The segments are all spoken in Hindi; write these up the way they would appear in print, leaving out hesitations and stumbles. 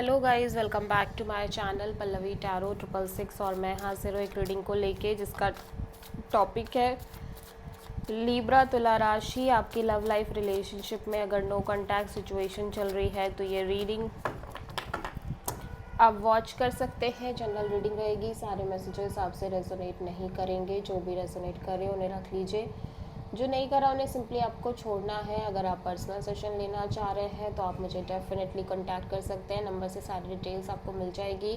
Hello guys, welcome back to my channel Pallavi tarot 666। और मैं हाजिर हूँ एक रीडिंग को लेके जिसका टॉपिक है लीब्रा तुला राशि। आपकी लव लाइफ रिलेशनशिप में अगर नो कॉन्टैक्ट सिचुएशन चल रही है तो ये रीडिंग आप वॉच कर सकते हैं। जनरल रीडिंग रहेगी, सारे मैसेजेस आपसे रेजोनेट नहीं करेंगे। जो भी रेजोनेट करे उन्हें रख लीजिए, जो नहीं करा उन्हें सिंपली आपको छोड़ना है। अगर आप पर्सनल सेशन लेना चाह रहे हैं तो आप मुझे डेफिनेटली कांटेक्ट कर सकते हैं। नंबर से सारी डिटेल्स आपको मिल जाएगी।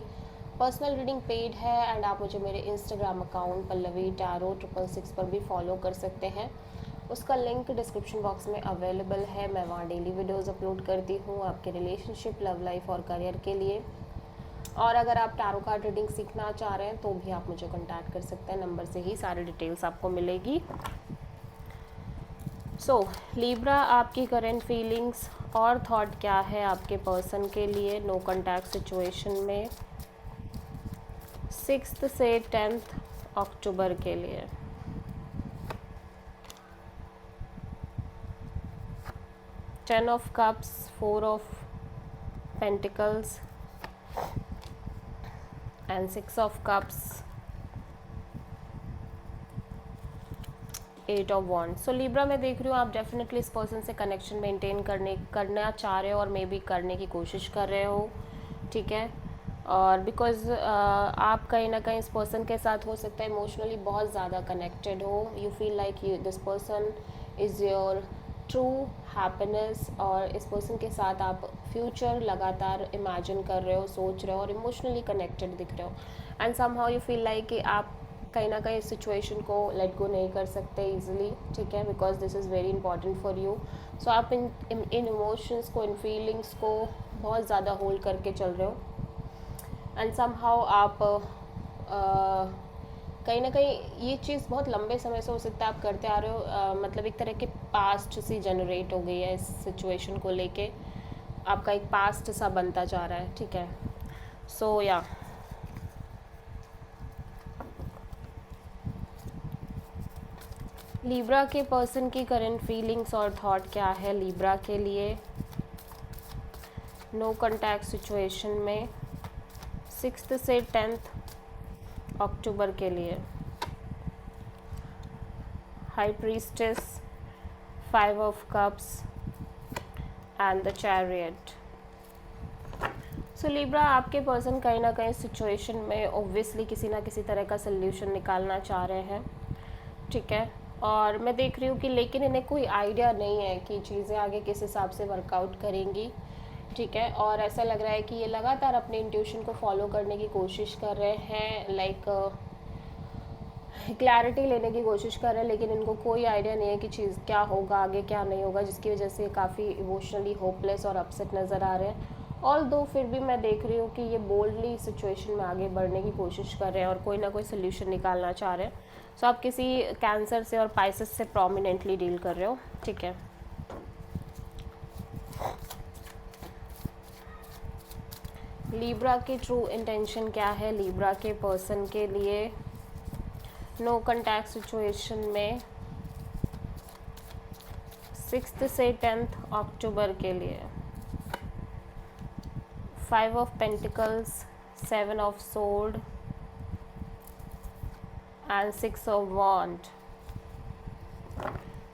पर्सनल रीडिंग पेड है एंड आप मुझे मेरे इंस्टाग्राम अकाउंट पल्लवी टैरो 666 पर भी फॉलो कर सकते हैं। उसका लिंक डिस्क्रिप्शन बॉक्स में अवेलेबल है। मैं वहाँ डेली वीडियोज़ अपलोड करती हूँ आपके रिलेशनशिप, लव लाइफ और करियर के लिए। और अगर आप टैरो कार्ड रीडिंग सीखना चाह रहे हैं तो भी आप मुझे कांटेक्ट कर सकते हैं। नंबर से ही सारी डिटेल्स आपको मिलेगी। लीब्रा, आपकी करंट फीलिंग्स और थॉट क्या है आपके पर्सन के लिए नो कॉन्टैक्ट सिचुएशन में 6 से 10 अक्टूबर के लिए। Ten of cups, 4 of pentacles and 6 of cups, 8 of wand. So Libra, मैं देख रही हूँ आप डेफिनेटली इस पर्सन से कनेक्शन मेंटेन करना चाह रहे हो और मे बी करने की कोशिश कर रहे हो, ठीक है। और बिकॉज आप कहीं ना कहीं इस पर्सन के साथ हो सकता है इमोशनली बहुत ज़्यादा कनेक्टेड हो। You feel like you this person is your true happiness, और इस पर्सन के साथ आप फ्यूचर लगातार इमेजिन कर रहे हो, सोच रहे हो और इमोशनली कनेक्टेड दिख रहे हो। And somehow you feel like कि आप कहीं ना कहीं इस सिचुएशन को लेट गो नहीं कर सकते इजीली, ठीक है, because this is very important for you. So आप इन इमोशंस को, इन फीलिंग्स को बहुत ज़्यादा होल्ड करके चल रहे हो। एंड समहाउ आप कहीं ना कहीं ये चीज़ बहुत लंबे समय से हो सकता है आप करते आ रहे हो। मतलब एक तरह के पास्ट सी जनरेट हो गई है इस सिचुएशन को लेके। आपका एक पास्ट सा बनता जा रहा है, ठीक है। सो या लीब्रा के पर्सन की करंट फीलिंग्स और थॉट क्या है लीब्रा के लिए नो कॉन्टैक्ट सिचुएशन में 6 से 10 अक्टूबर के लिए। High priestess, 5 of cups and the chariot. So Libra, आपके पर्सन कहीं ना कहीं सिचुएशन में ऑब्वियसली किसी ना किसी तरह का सल्यूशन निकालना चाह रहे हैं, ठीक है। और मैं देख रही हूँ कि लेकिन इन्हें कोई आइडिया नहीं है कि चीज़ें आगे किस हिसाब से वर्कआउट करेंगी, ठीक है। और ऐसा लग रहा है कि ये लगातार अपने इंट्यूशन को फॉलो करने की कोशिश कर रहे हैं, लाइक क्लैरिटी लेने की कोशिश कर रहे हैं, लेकिन इनको कोई आइडिया नहीं है कि चीज़ क्या होगा, आगे क्या नहीं होगा, जिसकी वजह से काफ़ी इमोशनली होपलेस और अपसेट नज़र आ रहे हैं। ऑल दो फिर भी मैं देख रही हूँ कि ये बोल्डली सिचुएशन में आगे बढ़ने की कोशिश कर रहे हैं और कोई ना कोई सोल्यूशन निकालना चाह रहे हैं। सो आप किसी कैंसर से और पाइसेस से प्रोमिनेंटली डील कर रहे हो, ठीक है। लीब्रा की ट्रू इंटेंशन क्या है लीब्रा के पर्सन के लिए नो कॉन्टैक्ट सिचुएशन में 6 से 10 अक्टूबर के लिए। 5 of pentacles, 7 of sword and 6 of wand.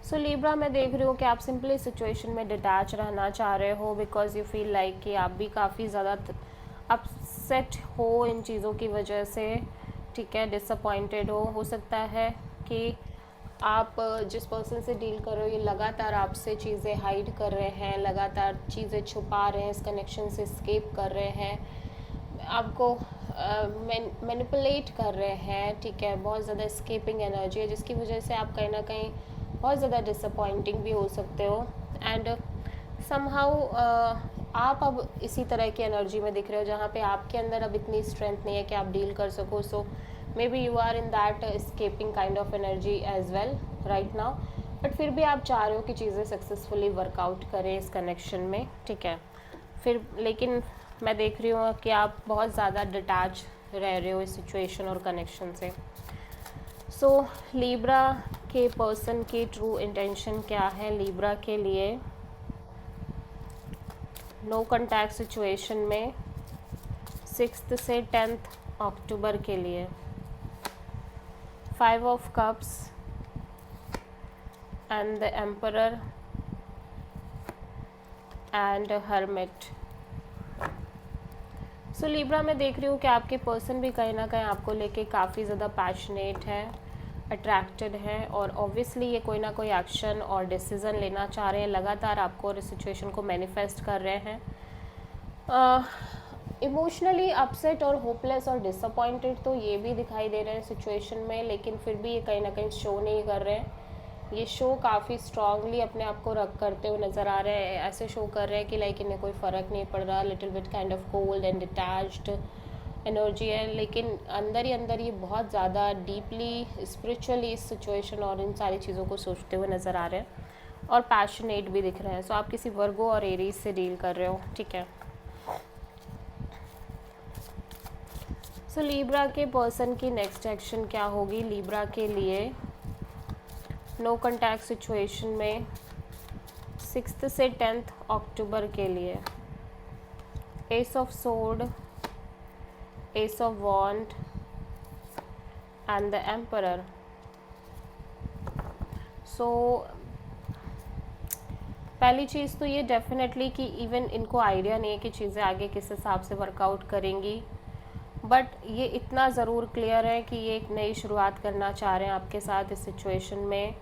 So Libra, मैं देख रही हूँ कि आप सिंपली सिचुएशन में डिटैच रहना चाह रहे हो बिकॉज यू फील लाइक कि आप भी काफ़ी ज़्यादा अपसेट हो इन चीज़ों की वजह से, ठीक है, डिसअपॉइंटेड हो सकता है कि आप जिस पर्सन से डील कर रहे हो ये लगातार आपसे चीज़ें हाइड कर रहे हैं, लगातार चीज़ें छुपा रहे हैं, इस कनेक्शन से स्केप कर रहे हैं, आपको मैनिपुलेट कर रहे हैं, ठीक है। बहुत ज़्यादा स्केपिंग एनर्जी है जिसकी वजह से आप कहीं ना कहीं बहुत ज़्यादा डिसअपॉइंटिंग भी हो सकते हो। एंड समहाउ आप अब इसी तरह की एनर्जी में दिख रहे हो जहाँ पे आपके अंदर अब इतनी स्ट्रेंथ नहीं है कि आप डील कर सको। So maybe you are in that escaping kind of energy as well right now, but फिर भी आप चाह रहे हो कि चीज़ें सक्सेसफुली वर्कआउट करें इस कनेक्शन में, ठीक है। फिर लेकिन मैं देख रही हूँ कि आप बहुत ज़्यादा डिटैच रह रहे हो इस सिचुएशन और कनेक्शन से। सो लीब्रा के पर्सन की ट्रू इंटेंशन क्या है लीब्रा के लिए नो कॉन्टैक्ट सिचुएशन में 6 से 10 अक्टूबर के लिए 5 of cups and the emperor and hermit. So Libra मैं देख रही हूँ कि आपके पर्सन भी कहीं ना कहीं आपको लेके काफ़ी ज़्यादा पैशनेट है, अट्रैक्टेड है, और ऑब्वियसली ये कोई ना कोई एक्शन और डिसीज़न लेना चाह रहे हैं, लगातार आपको और इस सिचुएशन को मैनिफेस्ट कर रहे हैं। इमोशनली अपसेट और होपलेस और डिसअपॉइंटेड तो ये भी दिखाई दे रहे हैं सिचुएशन में, लेकिन फिर भी ये कहीं ना कहीं शो नहीं कर रहे हैं। ये शो काफ़ी स्ट्रांगली अपने आप को रख करते हुए नज़र आ रहे हैं, ऐसे शो कर रहे हैं कि लाइक इन्हें कोई फ़र्क नहीं पड़ रहा, little bit kind of cold and detached energy है, लेकिन अंदर ही अंदर ये बहुत ज़्यादा डीपली स्पिरिचुअली इस सिचुएशन और इन सारी चीज़ों को सोचते हुए नज़र आ रहे हैं और पैशनेट भी दिख रहे हैं। सो आप किसी वर्गो और एरीज से डील कर रहे हो, ठीक है। सो लिब्रा के पर्सन की नेक्स्ट एक्शन क्या होगी लिब्रा के लिए नो कॉन्टैक्ट सिचुएशन में 6 से 10 अक्टूबर के लिए? Ace of sword, ace of wand and the emperor. So पहली चीज़ तो ये डेफिनेटली कि इवन इनको आइडिया नहीं है कि चीज़ें आगे किस हिसाब से वर्कआउट करेंगी, बट ये इतना ज़रूर क्लियर है कि ये एक नई शुरुआत करना चाह रहे हैं आपके साथ इस सिचुएशन में,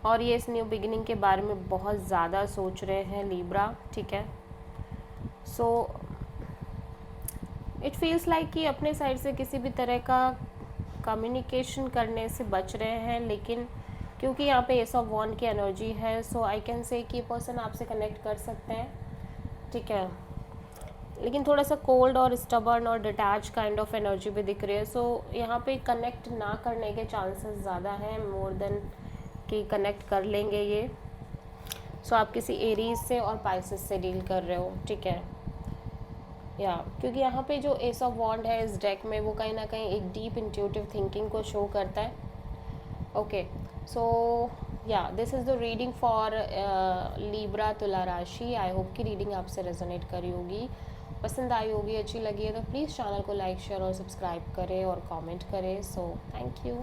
और ये इस न्यू बिगिनिंग के बारे में बहुत ज़्यादा सोच रहे हैं लिब्रा, ठीक है। सो इट फील्स लाइक कि अपने साइड से किसी भी तरह का कम्युनिकेशन करने से बच रहे हैं, लेकिन क्योंकि यहाँ पे एस ऑफ वॉन्ड की एनर्जी है, सो आई कैन से कि पर्सन आपसे कनेक्ट कर सकते हैं, ठीक है, लेकिन थोड़ा सा कोल्ड और स्टबर्न और डिटैच काइंड ऑफ एनर्जी भी दिख रही है। सो यहाँ पे कनेक्ट ना करने के चांसेस ज़्यादा हैं मोर देन कि कनेक्ट कर लेंगे ये। सो आप किसी एरीज से और पाइसेस से डील कर रहे हो, ठीक है, या क्योंकि यहाँ पे जो एस ऑफ वॉन्ड है इस डेक में वो कहीं ना कहीं एक डीप इंट्यूटिव थिंकिंग को शो करता है। ओके, सो या this is the reading for Libra तुला राशि। आई होप कि रीडिंग आपसे रेजोनेट करी होगी, पसंद आई होगी, अच्छी लगी है तो प्लीज़ चैनल को लाइक शेयर और सब्सक्राइब करें और कमेंट करें। So thank you.